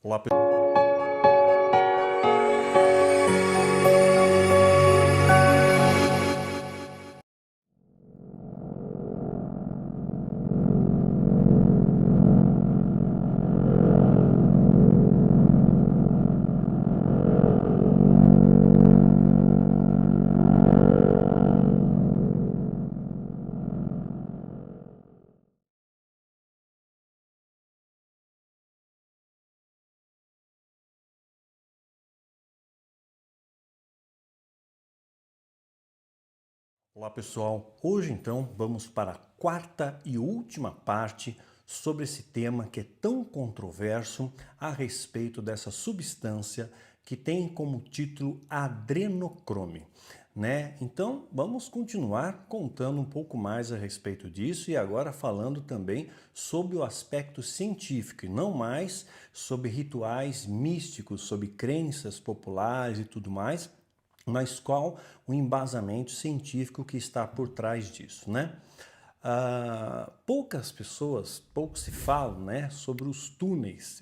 Olá, Olá pessoal, hoje então vamos para a quarta e última parte sobre esse tema que é tão controverso a respeito dessa substância que tem como título adrenocrome, né? Então vamos continuar contando um pouco mais a respeito disso e agora falando também sobre o aspecto científico e não mais sobre rituais místicos, sobre crenças populares e tudo mais, mas qual o embasamento científico que está por trás disso, né? Pouco se fala, né, sobre os túneis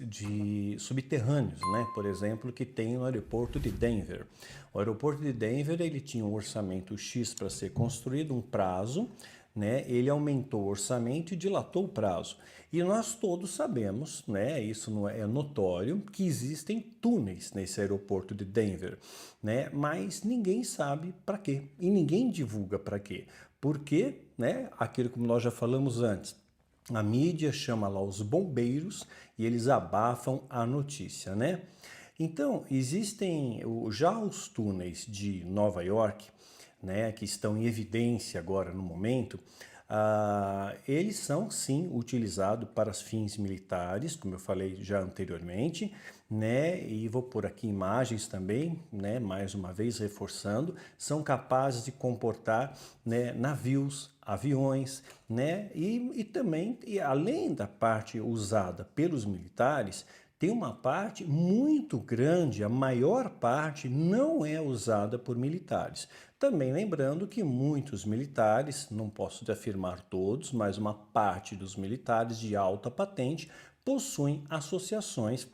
subterrâneos, né, por exemplo, que tem no aeroporto de Denver. O aeroporto de Denver ele tinha um orçamento X para ser construído, um prazo, né, ele aumentou o orçamento e dilatou o prazo. E nós todos sabemos, né, isso não é notório, que existem túneis nesse aeroporto de Denver, né, mas ninguém sabe para quê e ninguém divulga para quê. Porque, né, aquilo como nós já falamos antes, a mídia chama lá os bombeiros e eles abafam a notícia, né? Então, existem já os túneis de Nova York, né, que estão em evidência agora no momento, eles são sim utilizados para fins militares, como eu falei já anteriormente, né, e vou pôr aqui imagens também, né, mais uma vez reforçando, são capazes de comportar, né, navios, aviões, né, e também, além da parte usada pelos militares, tem uma parte muito grande, a maior parte não é usada por militares. Também lembrando que muitos militares, não posso afirmar todos, mas uma parte dos militares de alta patente possuem associações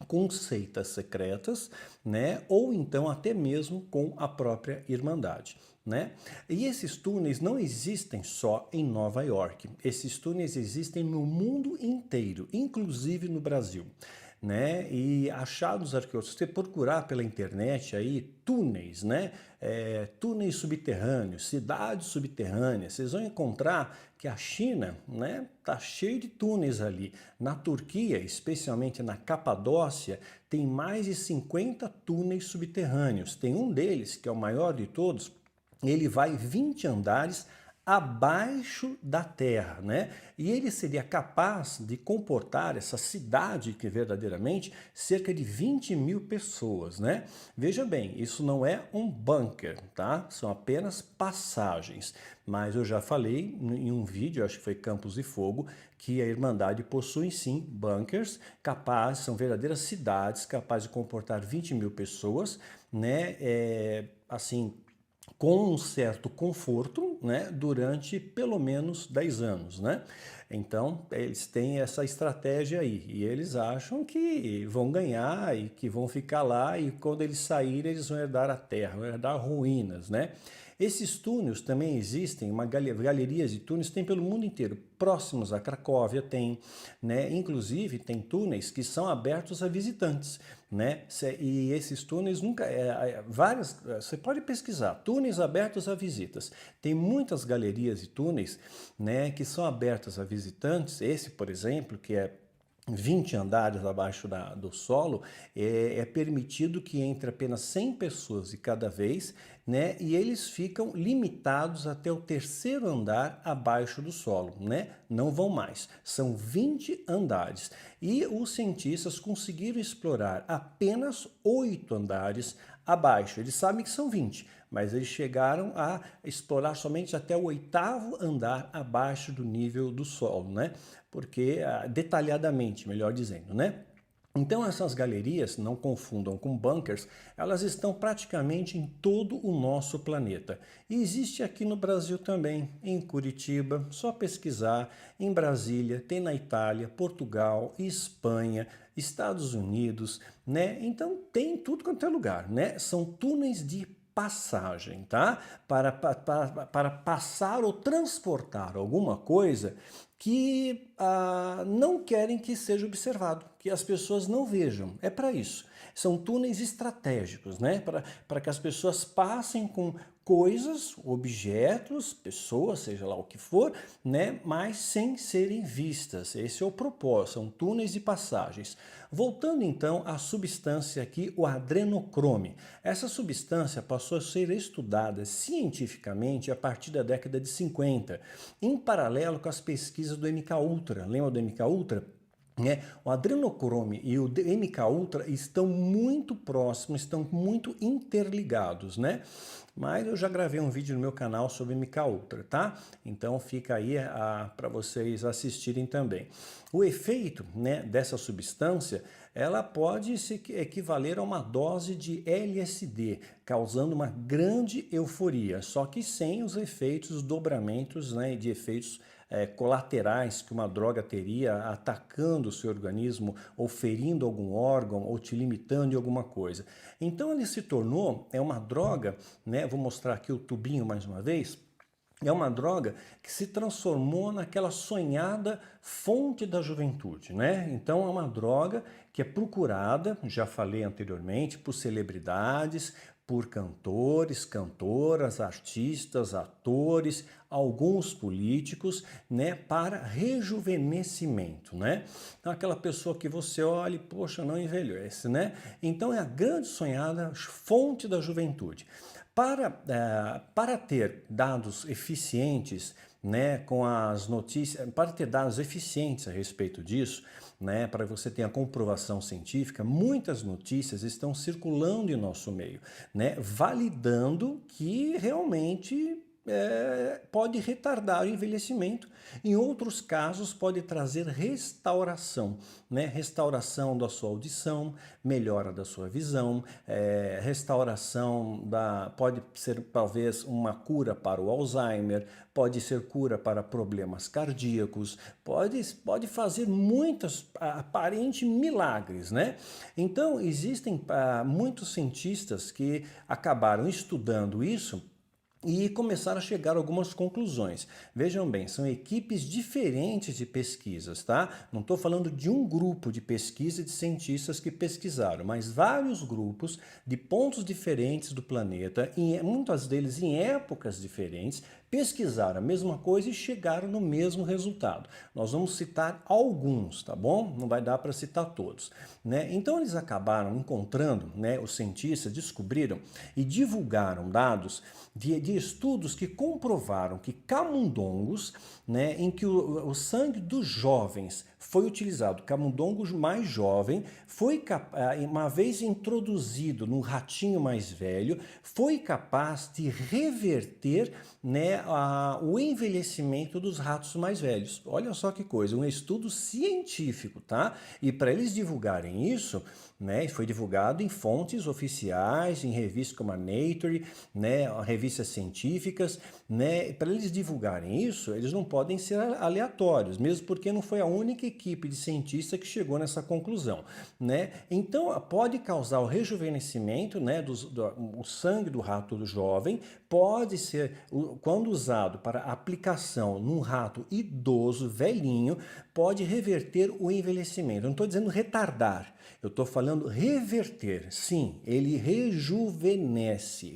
com seitas secretas, né? Ou então até mesmo com a própria Irmandade, né? E esses túneis não existem só em Nova York, esses túneis existem no mundo inteiro, inclusive no Brasil, né? E achados arqueológicos, se você procurar pela internet aí, túneis, né? Túneis subterrâneos, cidades subterrâneas, vocês vão encontrar que a China, né, tá cheio de túneis ali. Na Turquia, especialmente na Capadócia, tem mais de 50 túneis subterrâneos. Tem um deles, que é o maior de todos, ele vai 20 andares abaixo da terra, né? E ele seria capaz de comportar essa cidade que verdadeiramente cerca de 20.000 pessoas, né? Veja bem, isso não é um bunker, tá? São apenas passagens. Mas eu já falei em um vídeo, acho que foi Campos de Fogo, que a Irmandade possui sim bunkers capazes, são verdadeiras cidades capazes de comportar 20.000 pessoas, né? Assim, com um certo conforto, né, durante pelo menos 10 anos, né? Então, eles têm essa estratégia aí e eles acham que vão ganhar e que vão ficar lá e quando eles saírem eles vão herdar a terra, vão herdar ruínas, né? Esses túneis também existem, galerias de túneis tem pelo mundo inteiro, próximos a Cracóvia tem, né? Inclusive tem túneis que são abertos a visitantes, né? E esses túneis nunca, você pode pesquisar, túneis abertos a visitas. Tem muitas galerias e túneis, né, que são abertas a visitantes. Esse, por exemplo, que é 20 andares abaixo do solo, é permitido que entre apenas 100 pessoas de cada vez, né? E eles ficam limitados até o terceiro andar abaixo do solo, né? Não vão mais. São 20 andares. E os cientistas conseguiram explorar apenas 8 andares abaixo. Eles sabem que são 20, mas eles chegaram a explorar somente até o 8º andar abaixo do nível do solo, né? Porque, detalhadamente, melhor dizendo, né? Então essas galerias, não confundam com bunkers, elas estão praticamente em todo o nosso planeta. E existe aqui no Brasil também, em Curitiba, só pesquisar, em Brasília, tem na Itália, Portugal, Espanha, Estados Unidos, né? Então tem tudo quanto é lugar, né? São túneis de passagem, tá? Para passar ou transportar alguma coisa que não querem que seja observado, que as pessoas não vejam. É para isso. São túneis estratégicos, né? Para que as pessoas passem com coisas, objetos, pessoas, seja lá o que for, né? Mas sem serem vistas. Esse é o propósito, são túneis de passagens. Voltando então à substância aqui, o adrenocrome. Essa substância passou a ser estudada cientificamente a partir da década de 50, em paralelo com as pesquisas do MKUltra. Lembra do MKUltra? O adrenocrome e o MKUltra estão muito próximos, estão muito interligados, né? Mas eu já gravei um vídeo no meu canal sobre MKUltra, tá? Então fica aí para vocês assistirem também. O efeito, né, dessa substância, ela pode se equivaler a uma dose de LSD, causando uma grande euforia, só que sem os efeitos, os dobramentos, né, de efeitos colaterais que uma droga teria atacando o seu organismo ou ferindo algum órgão ou te limitando em alguma coisa. Então ele se tornou uma droga, né? Vou mostrar aqui o tubinho mais uma vez. É uma droga que se transformou naquela sonhada fonte da juventude, né? Então é uma droga que é procurada, já falei anteriormente, por celebridades, por cantores, cantoras, artistas, atores, alguns políticos, né, para rejuvenescimento, né? Então, aquela pessoa que você olha e, poxa, não envelhece, né? Então é a grande sonhada fonte da juventude. Para ter dados eficientes, né, com as notícias, para ter dados eficientes a respeito disso, né, para você ter a comprovação científica, muitas notícias estão circulando em nosso meio, né, validando que realmente pode retardar o envelhecimento. Em outros casos, pode trazer restauração, né? Restauração da sua audição, melhora da sua visão, restauração pode ser talvez uma cura para o Alzheimer, pode ser cura para problemas cardíacos, pode fazer muitos aparentes milagres, né? Então, existem muitos cientistas que acabaram estudando isso e começaram a chegar a algumas conclusões. Vejam bem, são equipes diferentes de pesquisas, tá? Não estou falando de um grupo de pesquisa de cientistas que pesquisaram, mas vários grupos de pontos diferentes do planeta, muitos deles em épocas diferentes, pesquisaram a mesma coisa e chegaram no mesmo resultado. Nós vamos citar alguns, tá bom? Não vai dar para citar todos, né? Então eles acabaram encontrando, né, os cientistas descobriram e divulgaram dados de estudos que comprovaram que camundongos, né, em que o sangue dos jovens foi utilizado, camundongo mais jovem, foi uma vez introduzido no ratinho mais velho, foi capaz de reverter, né, o envelhecimento dos ratos mais velhos. Olha só que coisa, um estudo científico, tá? E para eles divulgarem isso, né, foi divulgado em fontes oficiais, em revistas como a Nature, né, revistas científicas, né, para eles divulgarem isso, eles não podem ser aleatórios, mesmo porque não foi a única equipe de cientistas que chegou nessa conclusão, né? Então pode causar o rejuvenescimento, né, o sangue do rato do jovem, pode ser, quando usado para aplicação num rato idoso, velhinho, pode reverter o envelhecimento. Eu não estou dizendo retardar, eu estou falando reverter. Sim, ele rejuvenesce,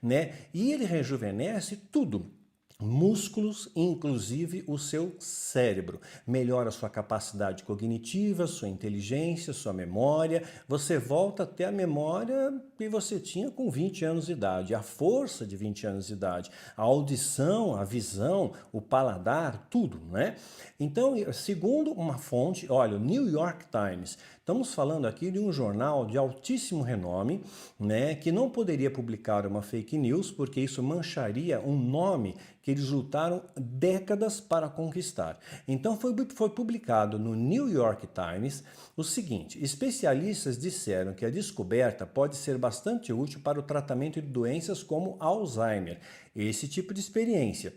né? E ele rejuvenesce tudo. Músculos, inclusive o seu cérebro. Melhora a sua capacidade cognitiva, sua inteligência, sua memória. Você volta a ter a memória que você tinha com 20 anos de idade, a força de 20 anos de idade, a audição, a visão, o paladar, tudo, né? Então, segundo uma fonte, olha, o New York Times, estamos falando aqui de um jornal de altíssimo renome, né, que não poderia publicar uma fake news, porque isso mancharia um nome que eles lutaram décadas para conquistar. Então foi publicado no New York Times o seguinte: especialistas disseram que a descoberta pode ser bastante útil para o tratamento de doenças como Alzheimer. Esse tipo de experiência,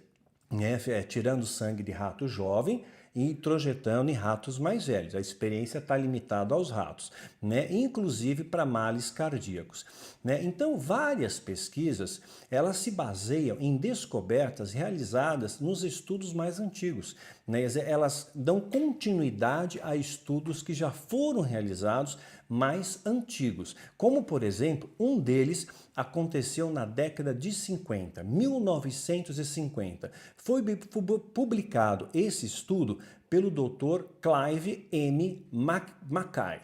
né, tirando sangue de rato jovem e introjetando em ratos mais velhos. A experiência está limitada aos ratos, né? Inclusive para males cardíacos, né? Então, várias pesquisas, elas se baseiam em descobertas realizadas nos estudos mais antigos, né? Elas dão continuidade a estudos que já foram realizados mais antigos, como, por exemplo, um deles aconteceu na década de 50, 1950. Foi publicado esse estudo pelo Dr. Clive M. Mackay.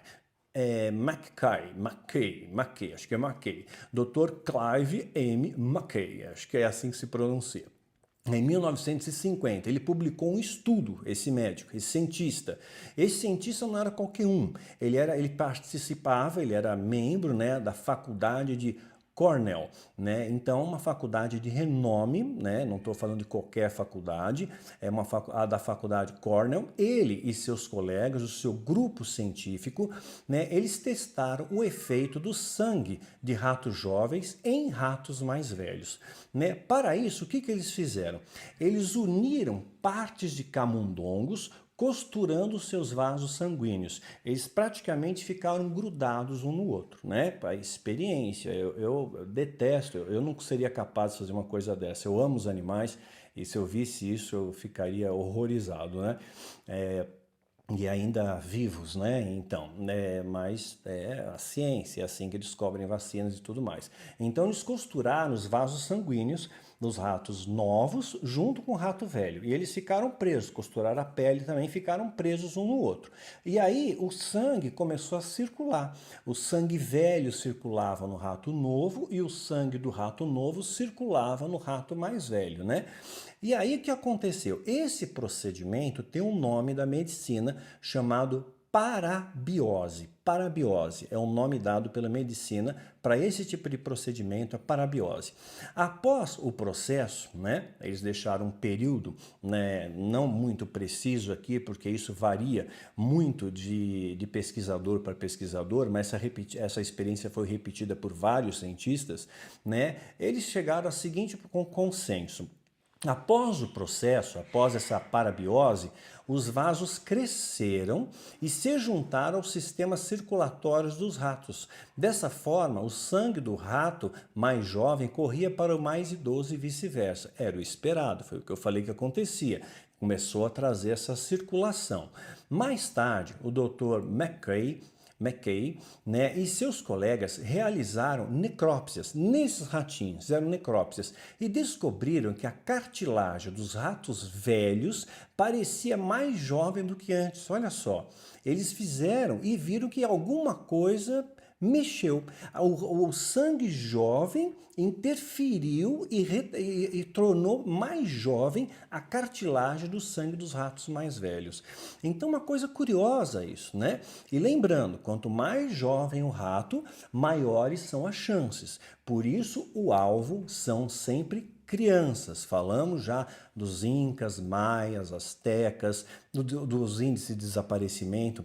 Mackay, acho que é Mackay. Dr. Clive M. Mackay, acho que é assim que se pronuncia. Em 1950, ele publicou um estudo, esse médico, esse cientista. Esse cientista não era qualquer um, ele era membro, né, da faculdade de Cornell, né? Então, uma faculdade de renome, né? Não estou falando de qualquer faculdade, é a da faculdade Cornell. Ele e seus colegas, o seu grupo científico, né? Eles testaram o efeito do sangue de ratos jovens em ratos mais velhos, né? Para isso, o que eles fizeram? Eles uniram partes de camundongos costurando seus vasos sanguíneos. Eles praticamente ficaram grudados um no outro, né? A experiência, eu detesto, eu não seria capaz de fazer uma coisa dessa. Eu amo os animais e se eu visse isso eu ficaria horrorizado, né? E ainda vivos, né? Então, né? Mas é a ciência, é assim que descobrem vacinas e tudo mais. Então, eles costuraram os vasos sanguíneos dos ratos novos junto com o rato velho. E eles ficaram presos, costuraram a pele também, ficaram presos um no outro. E aí o sangue começou a circular. O sangue velho circulava no rato novo e o sangue do rato novo circulava no rato mais velho, né? E aí o que aconteceu? Esse procedimento tem um nome da medicina chamado parabiose. Parabiose é o nome dado pela medicina para esse tipo de procedimento, a parabiose. Após o processo, né, eles deixaram um período, né, não muito preciso aqui, porque isso varia muito de pesquisador para pesquisador, mas essa experiência foi repetida por vários cientistas, né, eles chegaram ao seguinte consenso. Após o processo, após essa parabiose, os vasos cresceram e se juntaram aos sistemas circulatórios dos ratos. Dessa forma, o sangue do rato mais jovem corria para o mais idoso e vice-versa. Era o esperado, foi o que eu falei que acontecia. Começou a trazer essa circulação. Mais tarde, o Dr. Mackay, né, e seus colegas realizaram necrópsias nesses ratinhos, fizeram necrópsias e descobriram que a cartilagem dos ratos velhos parecia mais jovem do que antes. Olha só, eles fizeram e viram que alguma coisa mexeu. O sangue jovem interferiu e tornou mais jovem a cartilagem do sangue dos ratos mais velhos. Então, uma coisa curiosa isso, né? E lembrando, quanto mais jovem o rato, maiores são as chances. Por isso, o alvo são sempre crianças. Falamos já dos incas, maias, astecas, dos índices de desaparecimento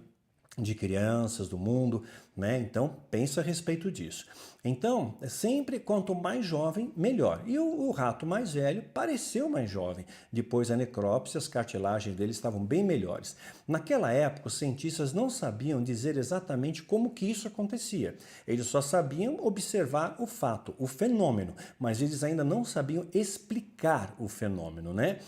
de crianças do mundo, né? Então, pensa a respeito disso. Então, sempre quanto mais jovem, melhor. E o rato mais velho pareceu mais jovem. Depois da necrópsia, as cartilagens dele estavam bem melhores. Naquela época, os cientistas não sabiam dizer exatamente como que isso acontecia. Eles só sabiam observar o fato, o fenômeno, mas eles ainda não sabiam explicar o fenômeno, né?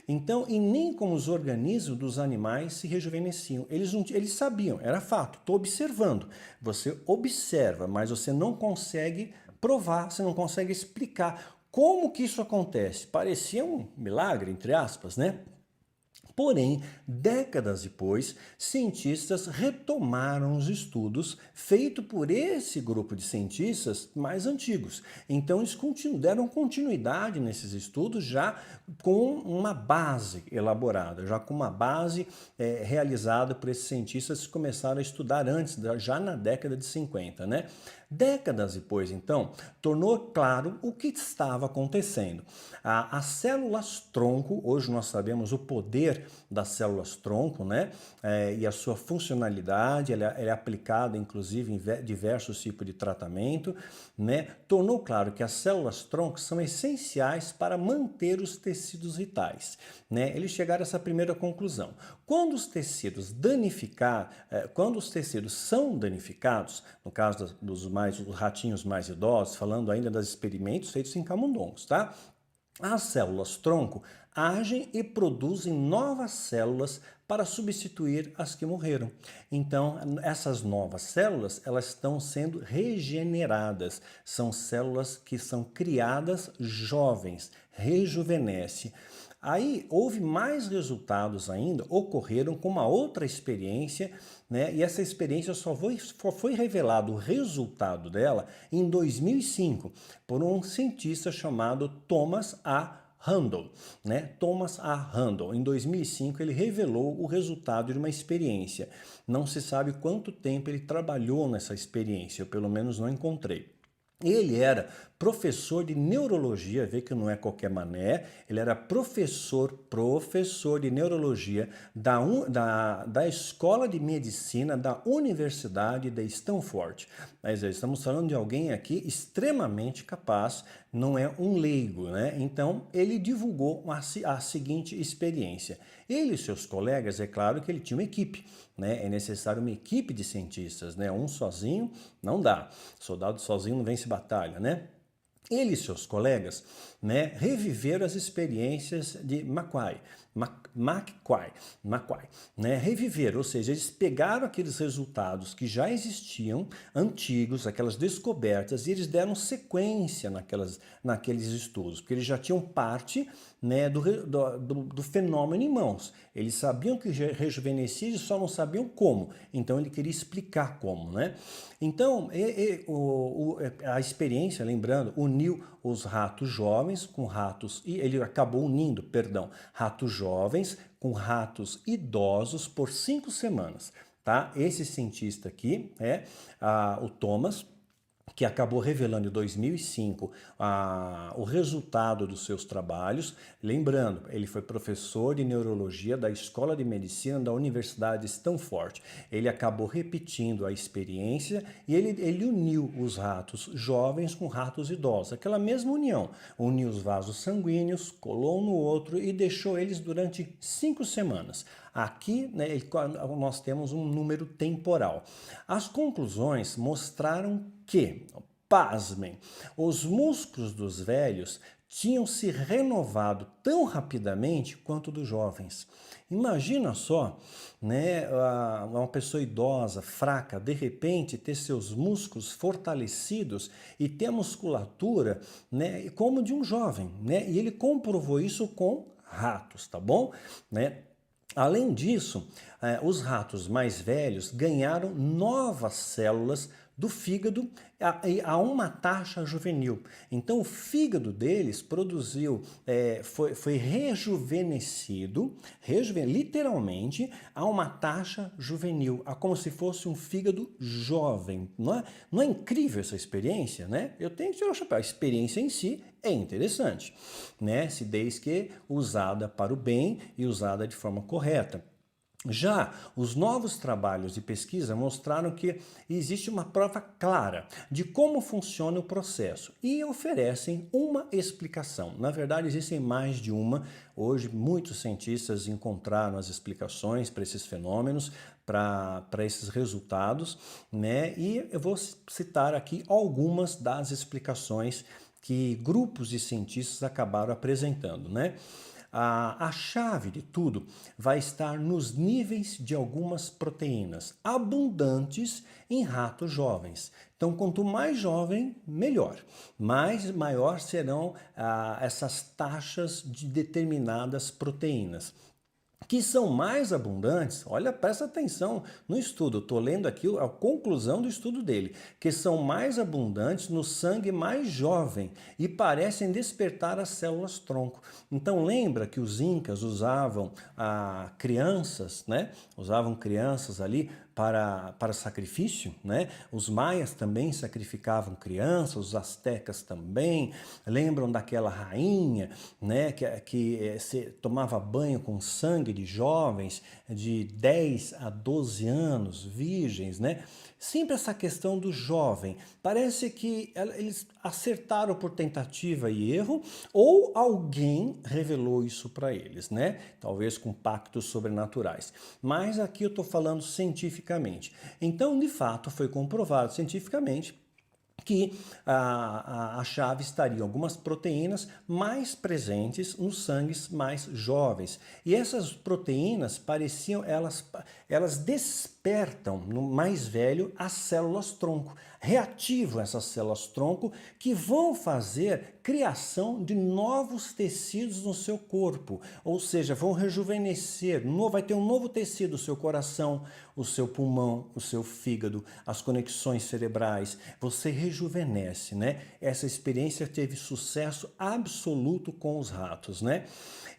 Então, e nem como os organismos dos animais se rejuvenesciam. Eles sabiam, era fato, estou observando. Você observa, mas você não consegue provar, você não consegue explicar como que isso acontece. Parecia um milagre, entre aspas, né? Porém, décadas depois, cientistas retomaram os estudos feitos por esse grupo de cientistas mais antigos. Então, eles deram continuidade nesses estudos já com uma base elaborada, já com uma base realizada por esses cientistas que começaram a estudar antes, já na década de 50, né? Décadas depois, então, tornou claro o que estava acontecendo. As células-tronco, hoje nós sabemos o poder das células-tronco, né? E a sua funcionalidade, ela é aplicada inclusive em diversos tipos de tratamento, né? Tornou claro que as células-tronco são essenciais para manter os tecidos vitais, né? Eles chegaram a essa primeira conclusão. Quando os tecidos são danificados, no caso dos ratinhos mais idosos, falando ainda dos experimentos feitos em camundongos, tá? As células-tronco agem e produzem novas células para substituir as que morreram. Então, essas novas células, elas estão sendo regeneradas. São células que são criadas jovens, rejuvenesce. Aí houve mais resultados ainda, ocorreram com uma outra experiência, né? E essa experiência só foi revelado o resultado dela em 2005 por um cientista chamado Thomas A. Randall, né? Thomas A. Randall. Em 2005 ele revelou o resultado de uma experiência. Não se sabe quanto tempo ele trabalhou nessa experiência, eu pelo menos não encontrei. Ele era professor de neurologia, vê que não é qualquer mané, ele era professor de neurologia da Escola de Medicina da Universidade de Stanford. Mas estamos falando de alguém aqui extremamente capaz, não é um leigo, né? Então, ele divulgou a seguinte experiência. Ele e seus colegas, é claro que ele tinha uma equipe, né? É necessário uma equipe de cientistas, né? Um sozinho não dá. Soldado sozinho não vence batalha, né? Ele e seus colegas, né, reviveram as experiências de McCoy, né, reviveram, ou seja, eles pegaram aqueles resultados que já existiam, antigos, aquelas descobertas, e eles deram sequência naqueles estudos, porque eles já tinham parte, né, do fenômeno em mãos. Eles sabiam que rejuvenescia, eles só não sabiam como. Então ele queria explicar como, né? Então a experiência, lembrando, uniu os ratos jovens com ratos, e ele acabou unindo, ratos jovens com ratos idosos por 5 semanas, tá? Esse cientista aqui é o Thomas, que acabou revelando em 2005 o resultado dos seus trabalhos. Lembrando, ele foi professor de neurologia da Escola de Medicina da Universidade de Stanford. Ele acabou repetindo a experiência e ele uniu os ratos jovens com ratos idosos. Aquela mesma união. Uniu os vasos sanguíneos, colou um no outro e deixou eles durante 5 semanas. Aqui, né, nós temos um número temporal. As conclusões mostraram que, pasmem, os músculos dos velhos tinham se renovado tão rapidamente quanto dos jovens. Imagina só, né, uma pessoa idosa, fraca, de repente ter seus músculos fortalecidos e ter a musculatura, né, como de um jovem, né? E ele comprovou isso com ratos, tá bom? Né? Além disso, os ratos mais velhos ganharam novas células do fígado a uma taxa juvenil. Então, o fígado deles produziu, foi rejuvenescido, literalmente, a uma taxa juvenil, como se fosse um fígado jovem. Não é incrível essa experiência, né? Eu tenho que tirar o chapéu. A experiência em si é interessante, né? Se desde que usada para o bem e usada de forma correta. Já os novos trabalhos de pesquisa mostraram que existe uma prova clara de como funciona o processo e oferecem uma explicação. Na verdade, existem mais de uma. Hoje, muitos cientistas encontraram as explicações para esses fenômenos, para esses resultados, né? E eu vou citar aqui algumas das explicações que grupos de cientistas acabaram apresentando, né? A chave de tudo vai estar nos níveis de algumas proteínas abundantes em ratos jovens. Então, quanto mais jovem, melhor. Maior serão essas taxas de determinadas proteínas. que são mais abundantes, olha, presta atenção no estudo, estou lendo aqui a conclusão do estudo dele, que são mais abundantes no sangue mais jovem e parecem despertar as células-tronco. Então lembra que os incas usavam crianças, né? Usavam crianças ali para sacrifício, né? Os maias também sacrificavam crianças, os astecas também. Lembram daquela rainha, né? Que se tomava banho com sangue de jovens de 10 a 12 anos, virgens, né? Sempre essa questão do jovem. Parece que eles acertaram por tentativa e erro, ou alguém revelou isso para eles, né? Talvez com pactos sobrenaturais. Mas aqui eu estou falando cientificamente. Então, de fato, foi comprovado cientificamente que a chave estaria em algumas proteínas mais presentes nos sangues mais jovens. E essas proteínas pareciam, elas despertam no mais velho as células-tronco, reativam essas células-tronco que vão fazer criação de novos tecidos no seu corpo, ou seja, vão rejuvenescer, vai ter um novo tecido, o seu coração, o seu pulmão, o seu fígado, as conexões cerebrais, você rejuvenesce, né? Essa experiência teve sucesso absoluto com os ratos, né?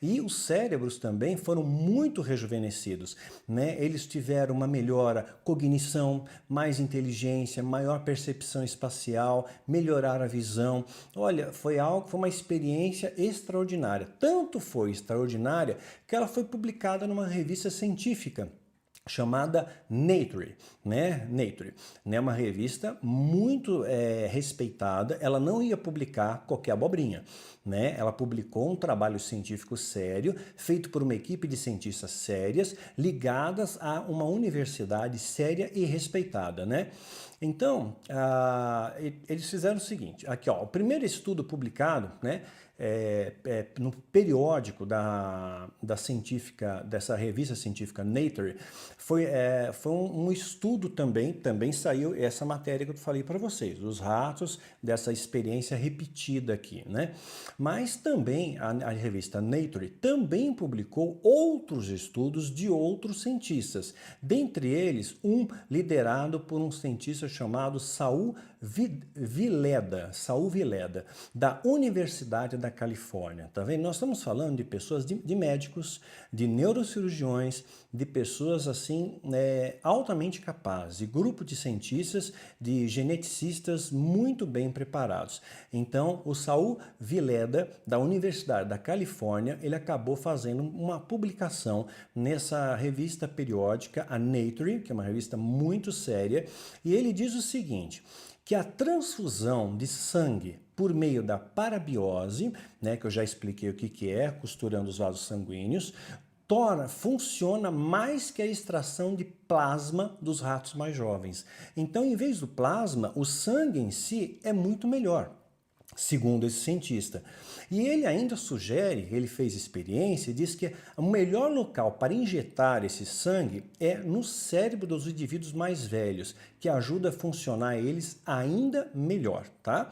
E os cérebros também foram muito rejuvenescidos, né? Eles tiveram uma melhora cognição, mais inteligência, maior percepção espacial, melhoraram a visão. Olha, foi uma experiência extraordinária. Tanto foi extraordinária que ela foi publicada numa revista científica chamada Nature, né? Nature, né? Uma revista muito respeitada. Ela não ia publicar qualquer abobrinha, né? Ela publicou um trabalho científico sério, feito por uma equipe de cientistas sérias, ligadas a uma universidade séria e respeitada, né? Então, eles fizeram o seguinte, aqui ó, o primeiro estudo publicado, né? No periódico dessa revista científica Nature, foi um estudo também saiu essa matéria que eu falei para vocês, os ratos dessa experiência repetida aqui, né? Mas também a revista Nature também publicou outros estudos de outros cientistas, dentre eles um liderado por um cientista chamado Saul Villeda, da Universidade da Califórnia, tá vendo? Nós estamos falando de pessoas, de médicos, de neurocirurgiões, de pessoas assim altamente capazes, de grupo de cientistas, de geneticistas muito bem preparados. Então, o Saul Villeda, da Universidade da Califórnia, ele acabou fazendo uma publicação nessa revista periódica, a Nature, que é uma revista muito séria, e ele diz o seguinte, que a transfusão de sangue por meio da parabiose, né, que eu já expliquei o que é, costurando os vasos sanguíneos, funciona mais que a extração de plasma dos ratos mais jovens. Então, em vez do plasma, o sangue em si é muito melhor, segundo esse cientista. E ele ainda sugere, ele fez experiência e diz que o melhor local para injetar esse sangue é no cérebro dos indivíduos mais velhos, que ajuda a funcionar eles ainda melhor, tá?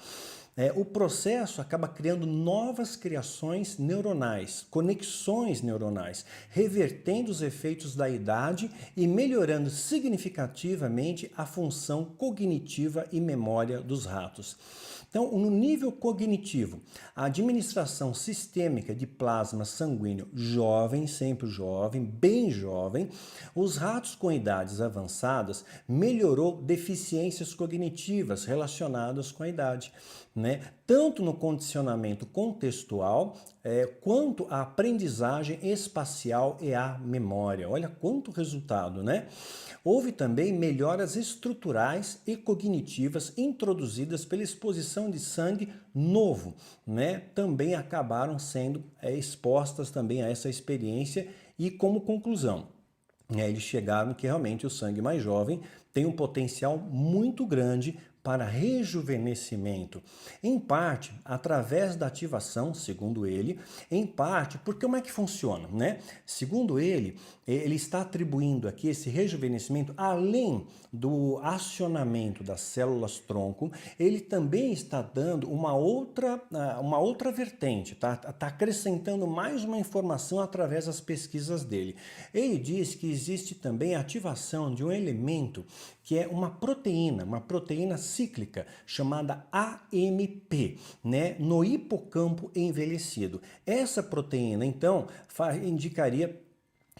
O processo acaba criando novas criações neuronais, conexões neuronais, revertendo os efeitos da idade e melhorando significativamente a função cognitiva e memória dos ratos. Então, no nível cognitivo, a administração sistêmica de plasma sanguíneo jovem, sempre jovem, bem jovem, os ratos com idades avançadas melhorou deficiências cognitivas relacionadas com a idade, né? Tanto no condicionamento contextual, quanto a aprendizagem espacial e a memória. Olha quanto resultado, né? Houve também melhoras estruturais e cognitivas introduzidas pela exposição de sangue novo, né? Também acabaram sendo expostas também a essa experiência e como conclusão, eles chegaram que realmente o sangue mais jovem tem um potencial muito grande para rejuvenescimento, em parte através da ativação, segundo ele, em parte porque como é que funciona, né? Segundo ele, ele está atribuindo aqui esse rejuvenescimento, além do acionamento das células tronco, ele também está dando uma outra vertente, tá? Está acrescentando mais uma informação através das pesquisas dele. Ele diz que existe também a ativação de um elemento que é uma proteína cíclica chamada AMP, né, no hipocampo envelhecido. Essa proteína, então, indicaria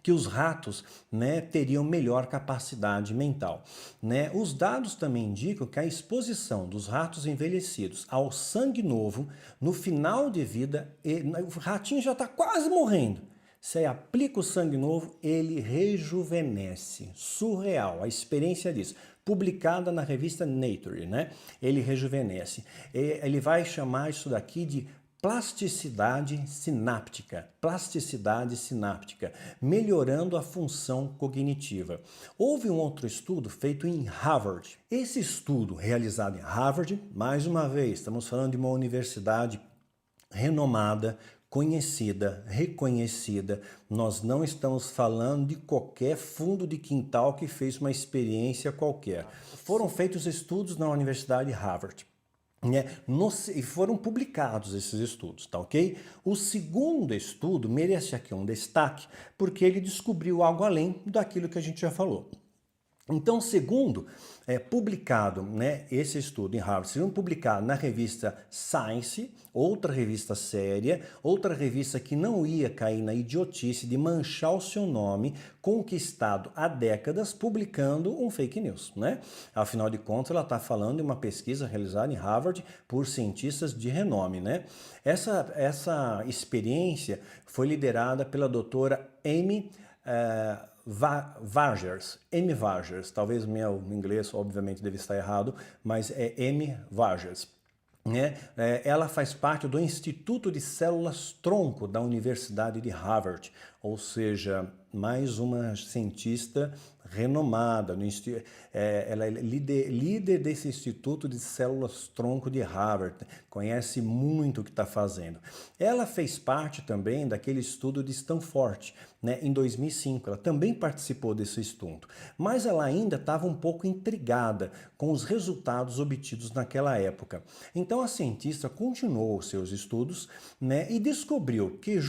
que os ratos, né, teriam melhor capacidade mental, né? Os dados também indicam que a exposição dos ratos envelhecidos ao sangue novo, no final de vida, o ratinho já está quase morrendo. Você aplica o sangue novo, ele rejuvenesce. Surreal, a experiência disso. Publicada na revista Nature, né? Ele rejuvenesce. Ele vai chamar isso daqui de plasticidade sináptica, melhorando a função cognitiva. Houve um outro estudo feito em Harvard. Esse estudo realizado em Harvard, mais uma vez, estamos falando de uma universidade renomada, conhecida, reconhecida. Nós não estamos falando de qualquer fundo de quintal que fez uma experiência qualquer. Foram feitos estudos na Universidade de Harvard. E foram publicados esses estudos, tá ok? O segundo estudo merece aqui um destaque, porque ele descobriu algo além daquilo que a gente já falou. Então, segundo publicado, né, esse estudo em Harvard, segundo publicado na revista Science, outra revista séria, outra revista que não ia cair na idiotice de manchar o seu nome, conquistado há décadas, publicando um fake news, né? Afinal de contas, ela está falando de uma pesquisa realizada em Harvard por cientistas de renome, né? Essa experiência foi liderada pela doutora Amy Vargers, talvez meu inglês obviamente deve estar errado, mas é Amy Vargers. Né? Ela faz parte do Instituto de Células Tronco da Universidade de Harvard, ou seja, mais uma cientista renomada. Ela é líder desse Instituto de Células Tronco de Harvard, conhece muito o que está fazendo. Ela fez parte também daquele estudo de Stanford, né, em 2005, ela também participou desse estudo, mas ela ainda estava um pouco intrigada com os resultados obtidos naquela época. Então a cientista continuou os seus estudos, né, e descobriu que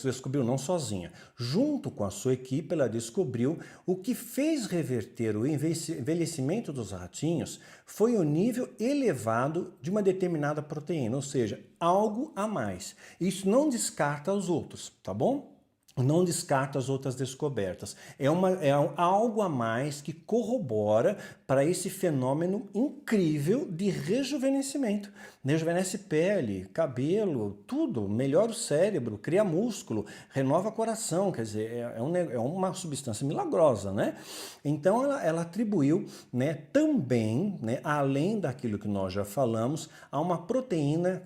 descobriu não sozinha, junto com a sua equipe, ela descobriu o que fez reverter o envelhecimento dos ratinhos foi o nível elevado de uma determinada proteína, ou seja, algo a mais. Isso não descarta os outros, tá bom? Não descarta as outras descobertas. É algo a mais que corrobora para esse fenômeno incrível de rejuvenescimento. Rejuvenesce pele, cabelo, tudo, melhora o cérebro, cria músculo, renova coração, quer dizer, é uma substância milagrosa, né? Então ela atribuiu, né, também, né, além daquilo que nós já falamos, a uma proteína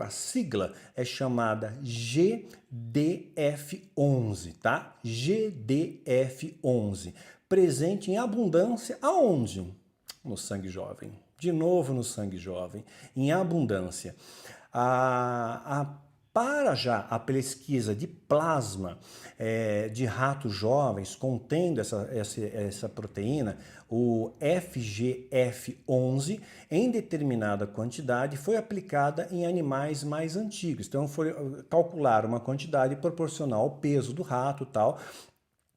a sigla é chamada GDF11, tá? GDF11, presente em abundância aonde? No sangue jovem. De novo no sangue jovem, em abundância. Para já a pesquisa de plasma de ratos jovens contendo essa proteína, o FGF11, em determinada quantidade, foi aplicada em animais mais antigos. Então, foi calcular uma quantidade proporcional ao peso do rato e tal,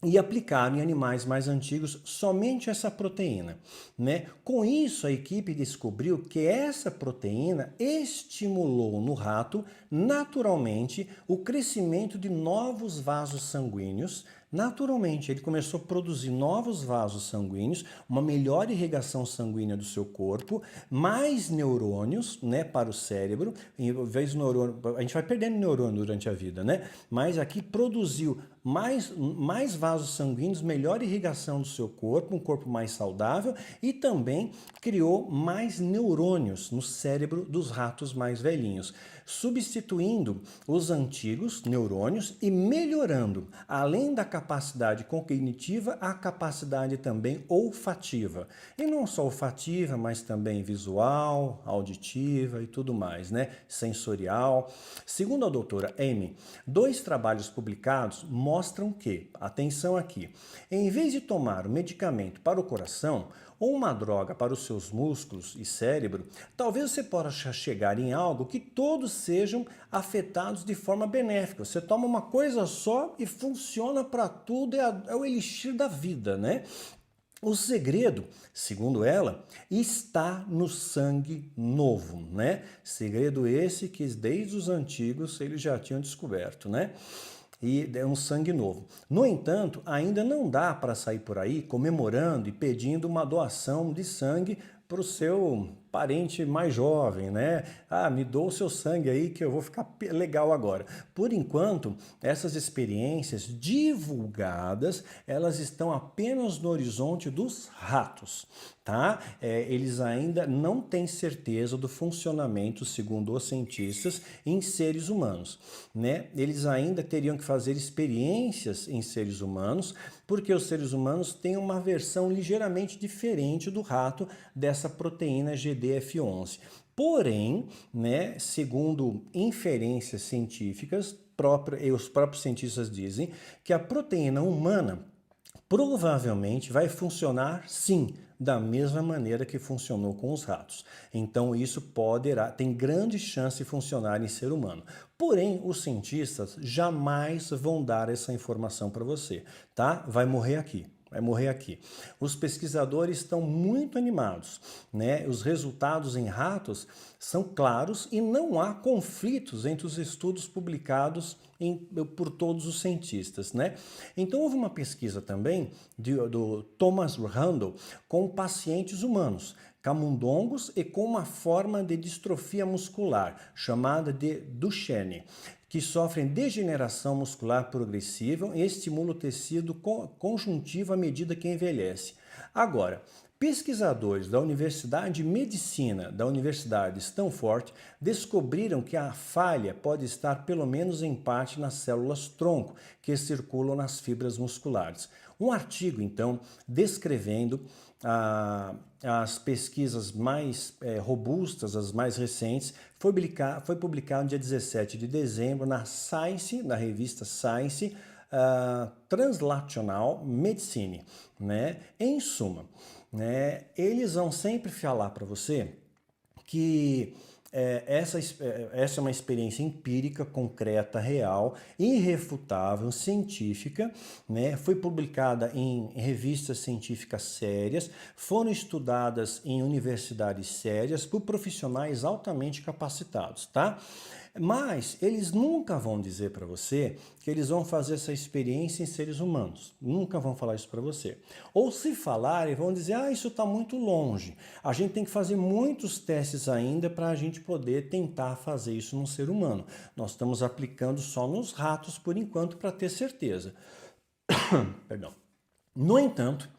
e aplicaram em animais mais antigos somente essa proteína, né? Com isso, a equipe descobriu que essa proteína estimulou no rato, naturalmente, o crescimento de novos vasos sanguíneos. Naturalmente, ele começou a produzir novos vasos sanguíneos, uma melhor irrigação sanguínea do seu corpo, mais neurônios, né, para o cérebro. Em vez do neurônio, a gente vai perdendo neurônio durante a vida, né? Mas aqui produziu mais vasos sanguíneos, melhor irrigação do seu corpo, um corpo mais saudável, e também criou mais neurônios no cérebro dos ratos mais velhinhos, substituindo os antigos neurônios e melhorando, além da capacidade cognitiva, a capacidade também olfativa. E não só olfativa, mas também visual, auditiva e tudo mais, né? Sensorial. Segundo a doutora Amy, 2 trabalhos publicados mostram que, atenção aqui, em vez de tomar o medicamento para o coração, ou uma droga para os seus músculos e cérebro, talvez você possa chegar em algo que todos sejam afetados de forma benéfica. Você toma uma coisa só e funciona para tudo, é o elixir da vida, né? O segredo, segundo ela, está no sangue novo, né? Segredo esse que desde os antigos eles já tinham descoberto, né? E é um sangue novo. No entanto, ainda não dá para sair por aí comemorando e pedindo uma doação de sangue para o seu parente mais jovem, né? Ah, me dou o seu sangue aí que eu vou ficar legal agora. Por enquanto, essas experiências divulgadas, elas estão apenas no horizonte dos ratos, tá? Eles ainda não têm certeza do funcionamento, segundo os cientistas, em seres humanos, né? Eles ainda teriam que fazer experiências em seres humanos, porque os seres humanos têm uma versão ligeiramente diferente do rato dessa proteína GDF11. Porém, né, segundo inferências científicas, os próprios cientistas dizem que a proteína humana provavelmente vai funcionar sim da mesma maneira que funcionou com os ratos. Então isso tem grande chance de funcionar em ser humano. Porém, os cientistas jamais vão dar essa informação para você, tá? Vai morrer aqui. Vai morrer aqui. Os pesquisadores estão muito animados, né? Os resultados em ratos são claros e não há conflitos entre os estudos publicados por todos os cientistas, né? Então houve uma pesquisa também do Thomas Randall com pacientes humanos, camundongos e com uma forma de distrofia muscular chamada de Duchenne, que sofrem degeneração muscular progressiva e estimulam o tecido conjuntivo à medida que envelhece. Agora, pesquisadores da Universidade de Medicina da Universidade de Stanford descobriram que a falha pode estar pelo menos em parte nas células-tronco que circulam nas fibras musculares. Um artigo, então, descrevendo as pesquisas mais robustas, as mais recentes, foi publicado no dia 17 de dezembro na Science, na revista Science Translational Medicine, né? Em suma, né, eles vão sempre falar para você que essa é uma experiência empírica, concreta, real, irrefutável, científica, né? Foi publicada em revistas científicas sérias, foram estudadas em universidades sérias por profissionais altamente capacitados, tá? Mas eles nunca vão dizer para você que eles vão fazer essa experiência em seres humanos. Nunca vão falar isso para você. Ou se falarem, vão dizer, isso está muito longe. A gente tem que fazer muitos testes ainda para a gente poder tentar fazer isso num ser humano. Nós estamos aplicando só nos ratos por enquanto para ter certeza. Perdão. No entanto,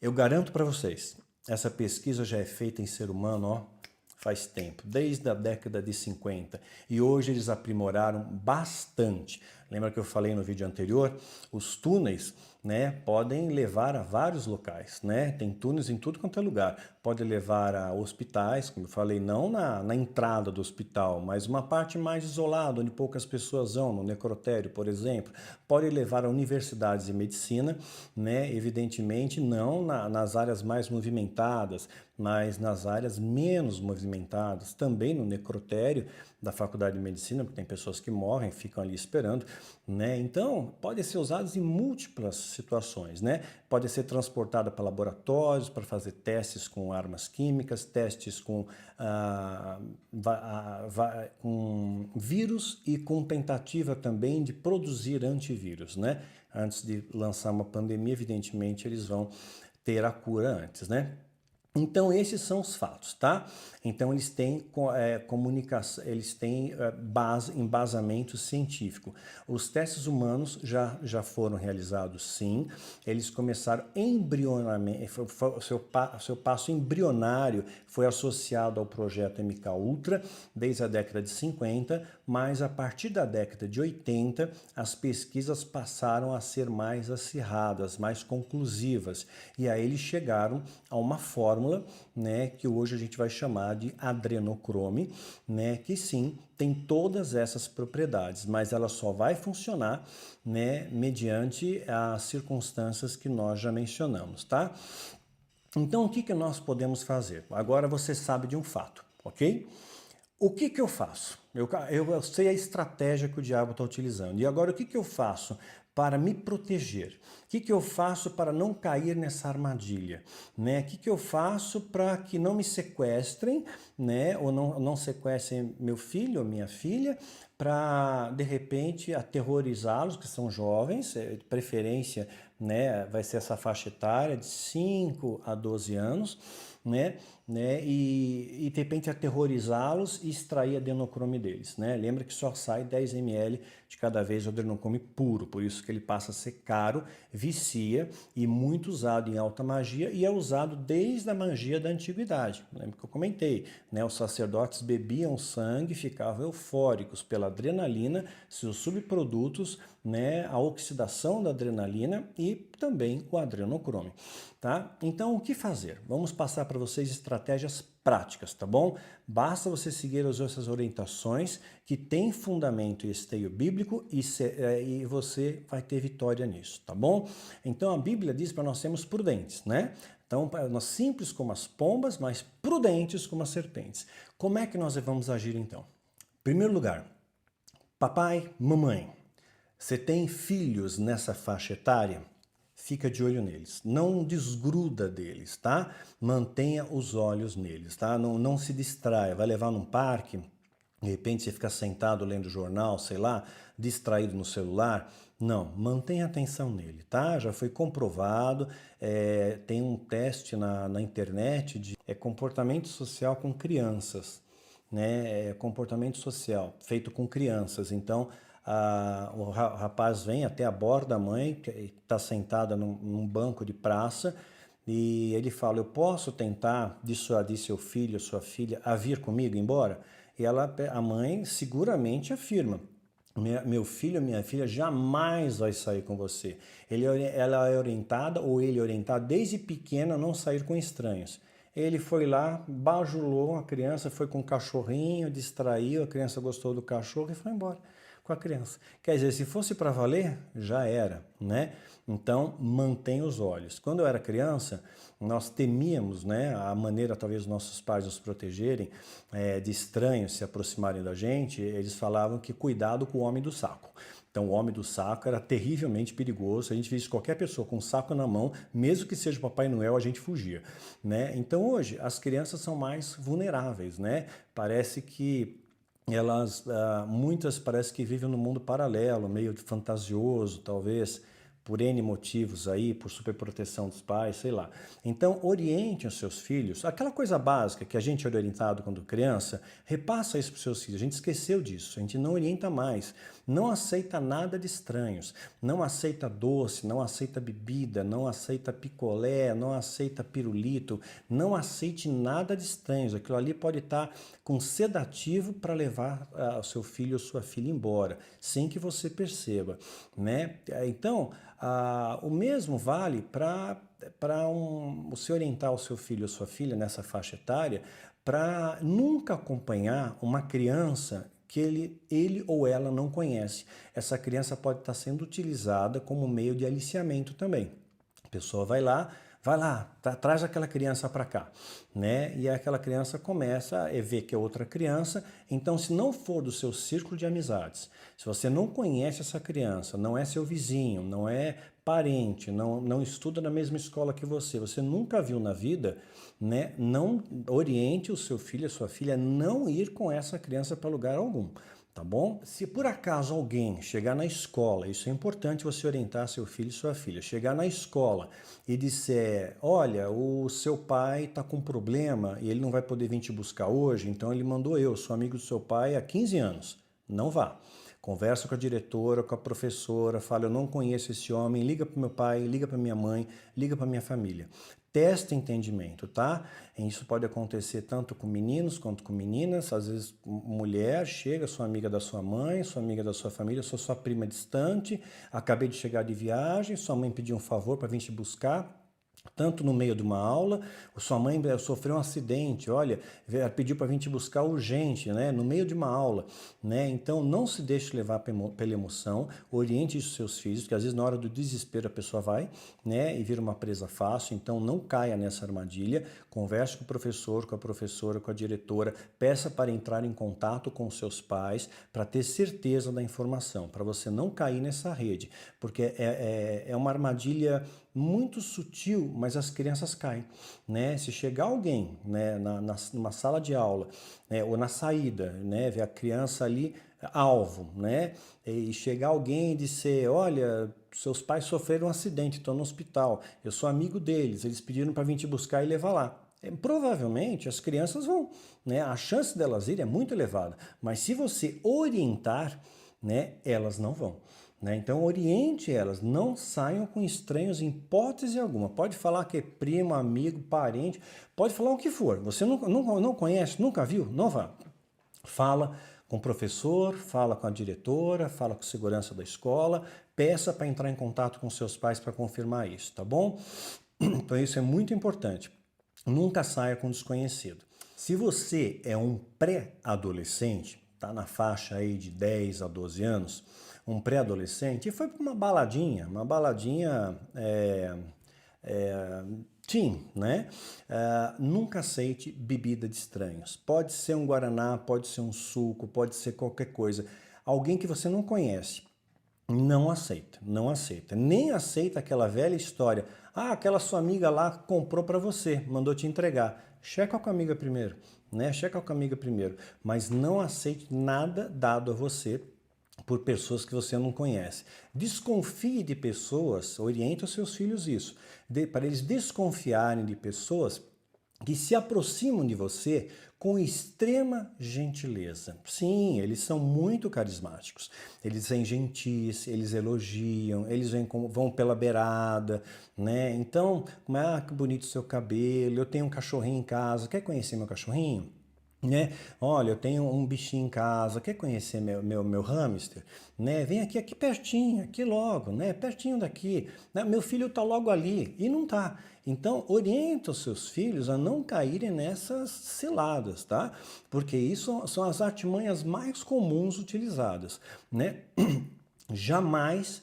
eu garanto para vocês, essa pesquisa já é feita em ser humano, ó, faz tempo, desde a década de 50, e hoje eles aprimoraram bastante. Lembra que eu falei no vídeo anterior? Os túneis, né, podem levar a vários locais, né? Tem túneis em tudo quanto é lugar. Pode levar a hospitais, como eu falei, não na entrada do hospital, mas uma parte mais isolada, onde poucas pessoas vão, no necrotério, por exemplo. Pode levar a universidades de medicina, né? Evidentemente não nas áreas mais movimentadas, mas nas áreas menos movimentadas, também no necrotério da Faculdade de Medicina, porque tem pessoas que morrem, ficam ali esperando, né? Então, pode ser usados em múltiplas situações, né? Pode ser transportada para laboratórios, para fazer testes com armas químicas, testes com vírus e com tentativa também de produzir antivírus, né? Antes de lançar uma pandemia, evidentemente, eles vão ter a cura antes, né? Então, esses são os fatos, tá? Então, eles têm comunicação, eles têm embasamento científico. Os testes humanos já foram realizados, sim. Eles começaram embrionamento, seu passo embrionário foi associado ao projeto MK Ultra desde a década de 50, mas a partir da década de 80, as pesquisas passaram a ser mais acirradas, mais conclusivas. E aí eles chegaram a uma fórmula, né, que hoje a gente vai chamar de adrenocrome, né, que sim, tem todas essas propriedades, mas ela só vai funcionar, né, mediante as circunstâncias que nós já mencionamos, tá? Então, o que nós podemos fazer? Agora você sabe de um fato, ok? O que eu faço? Eu sei a estratégia que o diabo está utilizando. E agora, o que eu faço para me proteger? O que eu faço para não cair nessa armadilha? Né? O que eu faço para que não me sequestrem, né? Ou não sequestrem meu filho ou minha filha, para, de repente, aterrorizá-los, que são jovens, de preferência, né? Vai ser essa faixa etária de 5 a 12 anos, né? E de repente aterrorizá-los e extrair adenocrome deles, né? Lembra que só sai 10 ml de cada vez o adenocrome puro, por isso que ele passa a ser caro, vicia e muito usado em alta magia e é usado desde a magia da antiguidade. Lembra que eu comentei, né? Os sacerdotes bebiam sangue, ficavam eufóricos pela adrenalina, seus subprodutos, né? A oxidação da adrenalina e também o adrenocrome, tá? Então, o que fazer? Vamos passar para vocês estratégias práticas, tá bom? Basta você seguir essas orientações que tem fundamento e esteio bíblico e você vai ter vitória nisso, tá bom? Então, a Bíblia diz para nós sermos prudentes, né? Então, nós simples como as pombas, mas prudentes como as serpentes. Como é que nós vamos agir então? Em primeiro lugar, papai, mamãe, você tem filhos nessa faixa etária? Fica de olho neles, não desgruda deles, tá? Mantenha os olhos neles, tá? Não se distraia, vai levar num parque, de repente você fica sentado lendo jornal, sei lá, distraído no celular. Não, mantenha atenção nele, tá? Já foi comprovado, tem um teste na internet de comportamento social com crianças, né? Comportamento social feito com crianças, então o rapaz vem até a borda da mãe, que está sentada num banco de praça, e ele fala, eu posso tentar dissuadir seu filho, sua filha, a vir comigo embora? E a mãe seguramente afirma, meu filho, minha filha jamais vai sair com você. Ela é orientada, ou ele é orientado desde pequena a não sair com estranhos. Ele foi lá, bajulou a criança, foi com o cachorrinho, distraiu, a criança gostou do cachorro e foi embora com a criança. Quer dizer, se fosse para valer, já era, né? Então, mantenha os olhos. Quando eu era criança, nós temíamos, né, a maneira talvez dos nossos pais nos protegerem de estranhos se aproximarem da gente, eles falavam que cuidado com o homem do saco. Então, o homem do saco era terrivelmente perigoso. Se a gente visse qualquer pessoa com um saco na mão, mesmo que seja o Papai Noel, a gente fugia, né? Então, hoje, as crianças são mais vulneráveis, né? Parece que muitas parece que vivem num mundo paralelo, meio fantasioso, talvez, por N motivos aí, por superproteção dos pais, sei lá. Então, oriente os seus filhos. Aquela coisa básica que a gente era orientado quando criança, repassa isso para os seus filhos. A gente esqueceu disso, a gente não orienta mais. Não aceita nada de estranhos. Não aceita doce, não aceita bebida, não aceita picolé, não aceita pirulito. Não aceite nada de estranhos. Aquilo ali pode estar com sedativo para levar o seu filho ou sua filha embora, sem que você perceba, né? Então, o mesmo vale para você orientar o seu filho ou sua filha nessa faixa etária para nunca acompanhar uma criança que ele ou ela não conhece. Essa criança pode estar sendo utilizada como meio de aliciamento também. A pessoa vai lá, traz aquela criança para cá, né? E aquela criança começa a ver que é outra criança. Então, se não for do seu círculo de amizades, se você não conhece essa criança, não é seu vizinho, não é parente, não estuda na mesma escola que você nunca viu na vida, né? Não oriente o seu filho, a sua filha, a não ir com essa criança para lugar algum. Tá bom? Se por acaso alguém chegar na escola, isso é importante você orientar seu filho e sua filha, chegar na escola e disser, olha, o seu pai está com problema e ele não vai poder vir te buscar hoje, então ele mandou eu, sou amigo do seu pai há 15 anos. Não vá. Conversa com a diretora, com a professora, fala, eu não conheço esse homem, liga para meu pai, liga para minha mãe, liga para minha família. Testa entendimento, tá? Isso pode acontecer tanto com meninos quanto com meninas. Às vezes, mulher chega, sou amiga da sua mãe, sou amiga da sua família, sou sua prima distante, acabei de chegar de viagem, sua mãe pediu um favor para vir te buscar. Tanto no meio de uma aula, sua mãe sofreu um acidente, olha, pediu para vir te buscar urgente, né? No meio de uma aula, né? Então não se deixe levar pela emoção, oriente os seus filhos, porque às vezes na hora do desespero a pessoa vai, né? E vira uma presa fácil, então não caia nessa armadilha, converse com o professor, com a professora, com a diretora, peça para entrar em contato com os seus pais, para ter certeza da informação, para você não cair nessa rede, porque é uma armadilha muito sutil, mas as crianças caem, né? Se chegar alguém, né, numa sala de aula, né, ou na saída, né, ver a criança ali alvo, né, e chegar alguém e dizer, olha, seus pais sofreram um acidente, estão no hospital, eu sou amigo deles, eles pediram para vir te buscar e levar lá. Provavelmente as crianças vão, né? A chance delas irem é muito elevada, mas se você orientar, né, elas não vão. Né? Então oriente elas, não saiam com estranhos em hipótese alguma. Pode falar que é primo, amigo, parente, pode falar o que for. Você não conhece, nunca viu? Não vá. Fala com o professor, fala com a diretora, fala com a segurança da escola, peça para entrar em contato com seus pais para confirmar isso, tá bom? Então isso é muito importante. Nunca saia com desconhecido. Se você é um pré-adolescente, tá na faixa aí de 10 a 12 anos, um pré-adolescente, e foi para uma baladinha teen, né? Nunca aceite bebida de estranhos. Pode ser um guaraná, pode ser um suco, pode ser qualquer coisa. Alguém que você não conhece, não aceita, não aceita. Nem aceita aquela velha história. Ah, aquela sua amiga lá comprou para você, mandou te entregar. Checa com a amiga primeiro, né? Checa com a amiga primeiro. Mas não aceite nada dado a você por pessoas que você não conhece. Desconfie de pessoas, oriente os seus filhos isso, para eles desconfiarem de pessoas que se aproximam de você com extrema gentileza. Sim, eles são muito carismáticos. Eles são gentis, eles elogiam, eles vão pela beirada, né? Então, que bonito o seu cabelo, eu tenho um cachorrinho em casa, quer conhecer meu cachorrinho? Né? Olha, eu tenho um bichinho em casa, quer conhecer meu hamster? Né? Vem aqui pertinho, aqui logo, né? Pertinho daqui. Né? Meu filho está logo ali e não está. Então, orienta os seus filhos a não caírem nessas ciladas, tá? Porque isso são as artimanhas mais comuns utilizadas, né? Jamais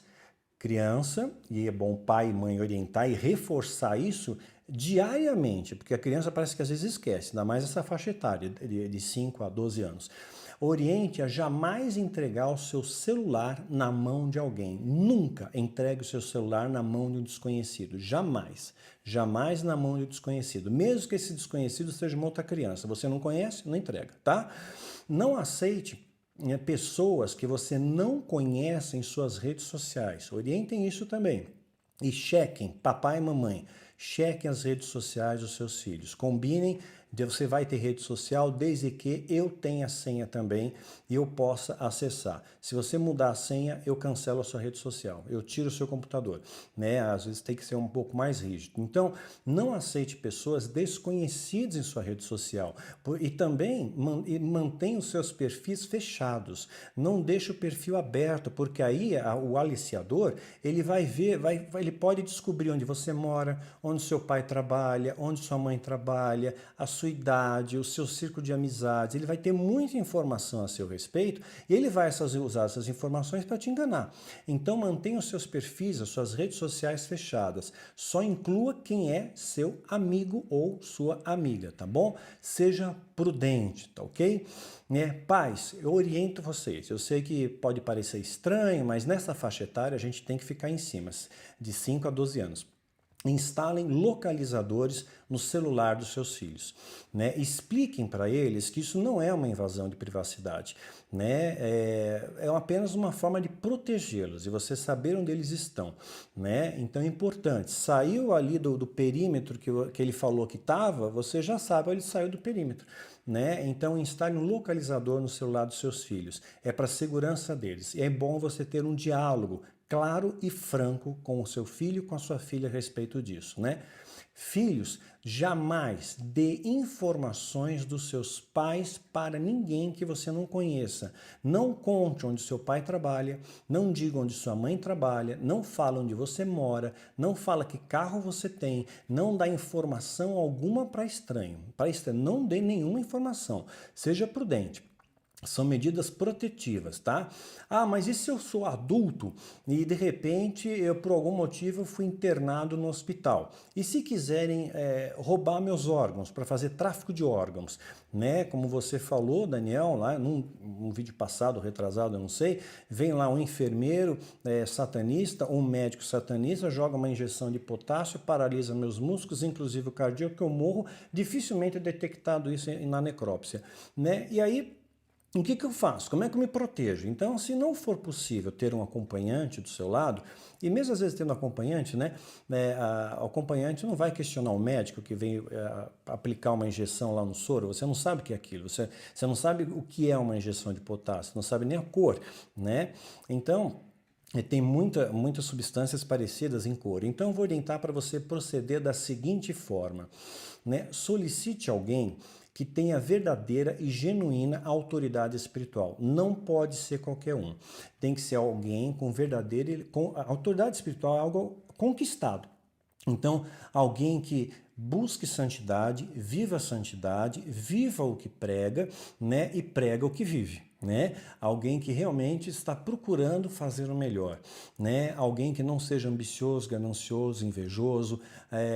criança, e é bom pai e mãe orientar e reforçar isso diariamente, porque a criança parece que às vezes esquece, ainda mais essa faixa etária de 5 a 12 anos. Oriente a jamais entregar o seu celular na mão de alguém. Nunca entregue o seu celular na mão de um desconhecido. Jamais. Jamais na mão de um desconhecido. Mesmo que esse desconhecido seja uma outra criança. Você não conhece, não entrega, tá? Não aceite pessoas que você não conhece em suas redes sociais. Orientem isso também. E chequem, papai e mamãe, chequem as redes sociais dos seus filhos. Combinem, você vai ter rede social desde que eu tenha a senha também e eu possa acessar. Se você mudar a senha, eu cancelo a sua rede social, eu tiro o seu computador, né? Às vezes tem que ser um pouco mais rígido. Então, não aceite pessoas desconhecidas em sua rede social e também mantenha os seus perfis fechados. Não deixe o perfil aberto, porque aí o aliciador, ele vai ver, ele pode descobrir onde você mora, onde seu pai trabalha, onde sua mãe trabalha, a sua idade, o seu círculo de amizades. Ele vai ter muita informação a seu respeito e ele vai usar essas informações para te enganar. Então mantenha os seus perfis, as suas redes sociais fechadas. Só inclua quem é seu amigo ou sua amiga, tá bom? Seja prudente, tá ok? Né? Pais, eu oriento vocês. Eu sei que pode parecer estranho, mas nessa faixa etária a gente tem que ficar em cima, de 5 a 12 anos. instalem localizadores no celular dos seus filhos, né? Expliquem para eles que isso não é uma invasão de privacidade, né? É apenas uma forma de protegê-los e você saber onde eles estão, né? Então é importante, saiu ali do perímetro que ele falou que estava, você já sabe, ele saiu do perímetro, né? Então instale um localizador no celular dos seus filhos, é para a segurança deles, e é bom você ter um diálogo claro e franco com o seu filho, com a sua filha a respeito disso, né? Filhos, jamais dê informações dos seus pais para ninguém que você não conheça. Não conte onde seu pai trabalha, não diga onde sua mãe trabalha, não fala onde você mora, não fala que carro você tem, não dá informação alguma para estranho. Para estranho, não dê nenhuma informação. Seja prudente. São medidas protetivas, tá? Ah, mas e se eu sou adulto e de repente eu por algum motivo fui internado no hospital? E se quiserem roubar meus órgãos para fazer tráfico de órgãos, né? Como você falou, Daniel, lá num vídeo passado, retrasado, eu não sei, vem lá um enfermeiro satanista, um médico satanista, joga uma injeção de potássio, paralisa meus músculos, inclusive o cardíaco, que eu morro, dificilmente é detectado isso na necrópsia, né? E aí o que eu faço? Como é que eu me protejo? Então, se não for possível ter um acompanhante do seu lado, e mesmo às vezes tendo acompanhante, né, o acompanhante não vai questionar o médico que vem aplicar uma injeção lá no soro, você não sabe o que é aquilo, você não sabe o que é uma injeção de potássio, não sabe nem a cor, né? Então, tem muitas substâncias parecidas em cor. Então, eu vou orientar para você proceder da seguinte forma, né? Solicite alguém que tenha verdadeira e genuína autoridade espiritual. Não pode ser qualquer um. Tem que ser alguém com verdadeira... A autoridade espiritual é algo conquistado. Então, alguém que busque santidade, viva o que prega, né? E prega o que vive. Né? Alguém que realmente está procurando fazer o melhor, né? Alguém que não seja ambicioso, ganancioso, invejoso,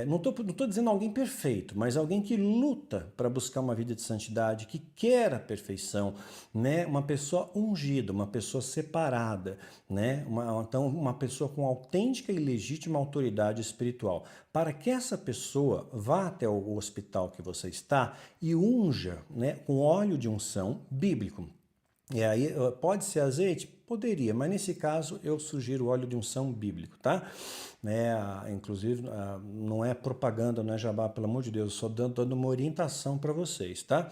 não tô dizendo alguém perfeito, mas alguém que luta para buscar uma vida de santidade, que quer a perfeição, né? Uma pessoa ungida, uma pessoa separada, né? Então uma pessoa com autêntica e legítima autoridade espiritual, para que essa pessoa vá até o hospital que você está e unja, né? Com óleo de unção bíblico. E aí, pode ser azeite? Poderia, mas nesse caso eu sugiro óleo de unção bíblico, tá? Inclusive, não é propaganda, não é jabá, pelo amor de Deus, eu só dando uma orientação para vocês, tá?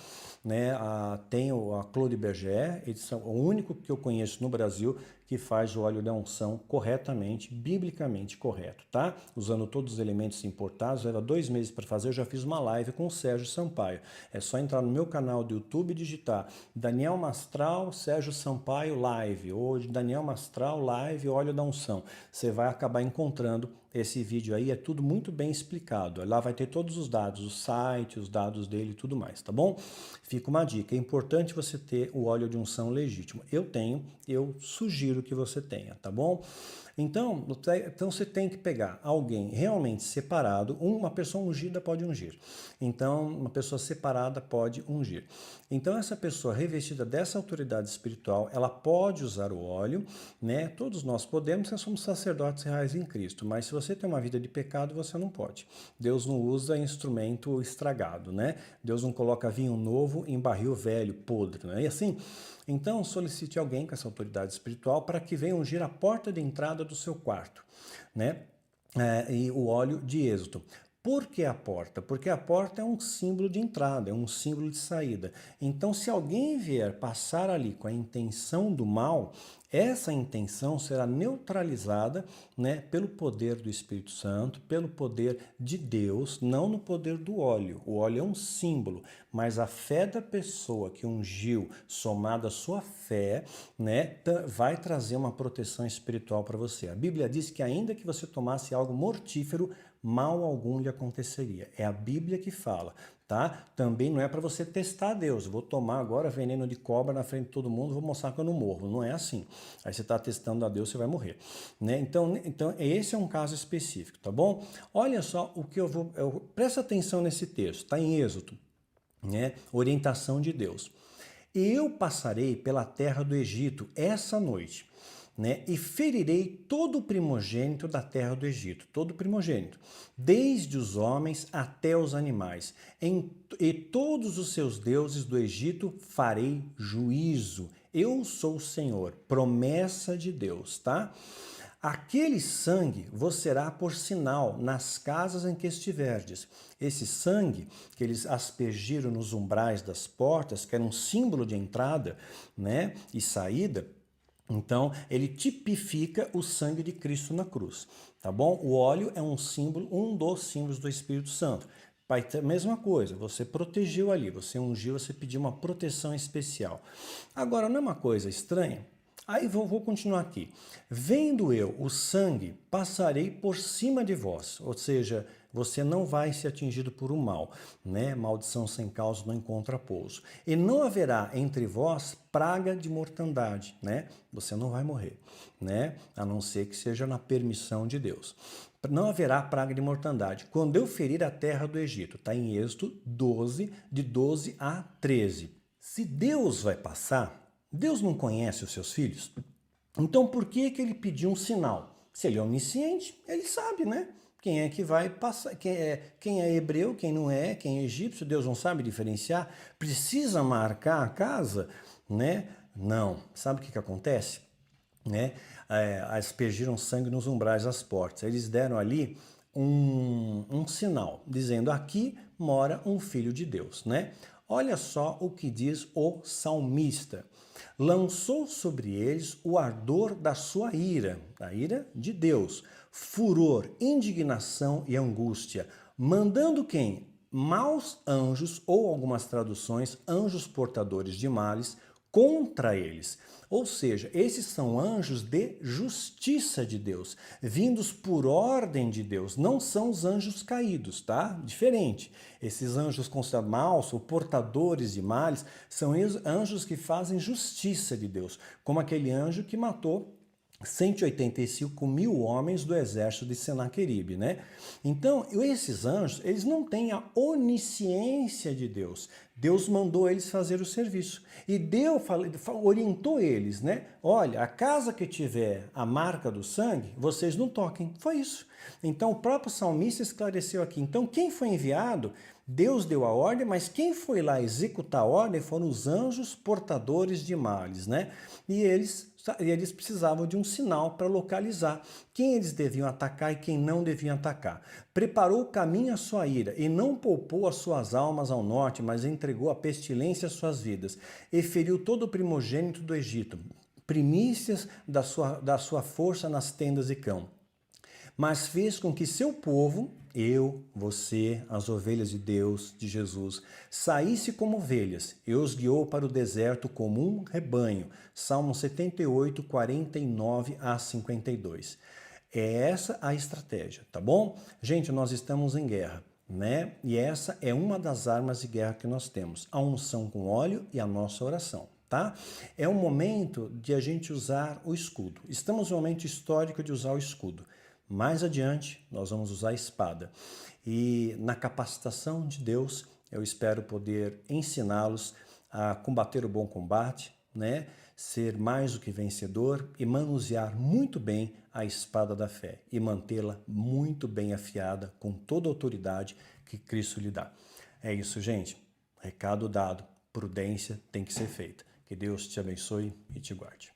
Tem a Claude Berger, o único que eu conheço no Brasil que faz o óleo da unção corretamente, biblicamente correto, tá? Usando todos os elementos importados, leva 2 meses para fazer, eu já fiz uma live com o Sérgio Sampaio. É só entrar no meu canal do YouTube e digitar Daniel Mastral, Sérgio Sampaio Live, ou Daniel Mastral Live, óleo da unção. Você vai acabar encontrando esse vídeo aí, é tudo muito bem explicado. Lá vai ter todos os dados, o site, os dados dele e tudo mais, tá bom? Fica uma dica, é importante você ter o óleo de unção legítimo. Eu tenho, eu sugiro que você tenha, tá bom? Então você tem que pegar alguém realmente separado, uma pessoa ungida pode ungir. Então, uma pessoa separada pode ungir. Então, essa pessoa revestida dessa autoridade espiritual, ela pode usar o óleo, né? Todos nós podemos, nós somos sacerdotes reais em Cristo, mas se você tem uma vida de pecado, você não pode. Deus não usa instrumento estragado, né? Deus não coloca vinho novo em barril velho, podre, né? E assim, então solicite alguém com essa autoridade espiritual para que venha ungir a porta de entrada do seu quarto, né? E o óleo de êxodo. Por que a porta? Porque a porta é um símbolo de entrada, é um símbolo de saída. Então, se alguém vier passar ali com a intenção do mal, essa intenção será neutralizada, né, pelo poder do Espírito Santo, pelo poder de Deus, não no poder do óleo. O óleo é um símbolo, mas a fé da pessoa que ungiu, somada à sua fé, né, vai trazer uma proteção espiritual para você. A Bíblia diz que ainda que você tomasse algo mortífero, mal algum lhe aconteceria. É a Bíblia que fala, tá? Também não é para você testar Deus. Vou tomar agora veneno de cobra na frente de todo mundo, vou mostrar que eu não morro. Não é assim. Aí você está testando a Deus, você vai morrer, né? Então esse é um caso específico, tá bom? Olha só o que presta atenção nesse texto. Está em Êxodo, né? Orientação de Deus. Eu passarei pela terra do Egito essa noite. né? E ferirei todo o primogênito da terra do Egito, todo primogênito, desde os homens até os animais. E todos os seus deuses do Egito farei juízo. Eu sou o Senhor, promessa de Deus, tá? Aquele sangue vos será por sinal nas casas em que estiverdes. Esse sangue que eles aspergiram nos umbrais das portas, que era um símbolo de entrada, né, e saída, então ele tipifica o sangue de Cristo na cruz, tá bom? O óleo é um símbolo, um dos símbolos do Espírito Santo. Vai ter a mesma coisa, você protegeu ali, você ungiu, você pediu uma proteção especial. Agora, não é uma coisa estranha? Aí vou continuar aqui. Vendo eu o sangue, passarei por cima de vós, ou seja, você não vai ser atingido por um mal, né? Maldição sem causa não encontra pouso. E não haverá entre vós praga de mortandade, né? Você não vai morrer, né? A não ser que seja na permissão de Deus. Não haverá praga de mortandade quando eu ferir a terra do Egito. Está em Êxodo 12, de 12 a 13. Se Deus vai passar, Deus não conhece os seus filhos? Então por que ele pediu um sinal? Se ele é onisciente, ele sabe, né? Quem é que vai passar, quem é hebreu, quem não é, quem é egípcio, Deus não sabe diferenciar? Precisa marcar a casa, né? Não. Sabe o que acontece? Né? Aspergiram sangue nos umbrais das portas. Eles deram ali um sinal, dizendo: aqui mora um filho de Deus, né? Olha só o que diz o salmista. Lançou sobre eles o ardor da sua ira, a ira de Deus, furor, indignação e angústia, mandando quem? Maus anjos, ou algumas traduções, anjos portadores de males, contra eles. Ou seja, esses são anjos de justiça de Deus, vindos por ordem de Deus, não são os anjos caídos, tá? Diferente. Esses anjos considerados maus ou portadores de males são anjos que fazem justiça de Deus, como aquele anjo que matou 185 mil homens do exército de Senaqueribe, né? Então, esses anjos, eles não têm a onisciência de Deus. Deus mandou eles fazer o serviço. E Deus orientou eles, né? Olha, a casa que tiver a marca do sangue, vocês não toquem. Foi isso. Então, o próprio salmista esclareceu aqui. Então, quem foi enviado, Deus deu a ordem, mas quem foi lá executar a ordem foram os anjos portadores de males, né? E eles precisavam de um sinal para localizar quem eles deviam atacar e quem não deviam atacar. Preparou o caminho à sua ira e não poupou as suas almas ao norte, mas entregou a pestilência às suas vidas. E feriu todo o primogênito do Egito, primícias da sua força nas tendas de cão. Mas fez com que seu povo, eu, você, as ovelhas de Deus, de Jesus, saísse como ovelhas e os guiou para o deserto como um rebanho. Salmo 78, 49 a 52. É essa a estratégia, tá bom? Gente, nós estamos em guerra, né? E essa é uma das armas de guerra que nós temos, a unção com óleo e a nossa oração. Tá? É o momento de a gente usar o escudo. Estamos no momento histórico de usar o escudo. Mais adiante, nós vamos usar a espada. E na capacitação de Deus, eu espero poder ensiná-los a combater o bom combate, né? Ser mais do que vencedor e manusear muito bem a espada da fé e mantê-la muito bem afiada com toda a autoridade que Cristo lhe dá. É isso, gente. Recado dado. Prudência tem que ser feita. Que Deus te abençoe e te guarde.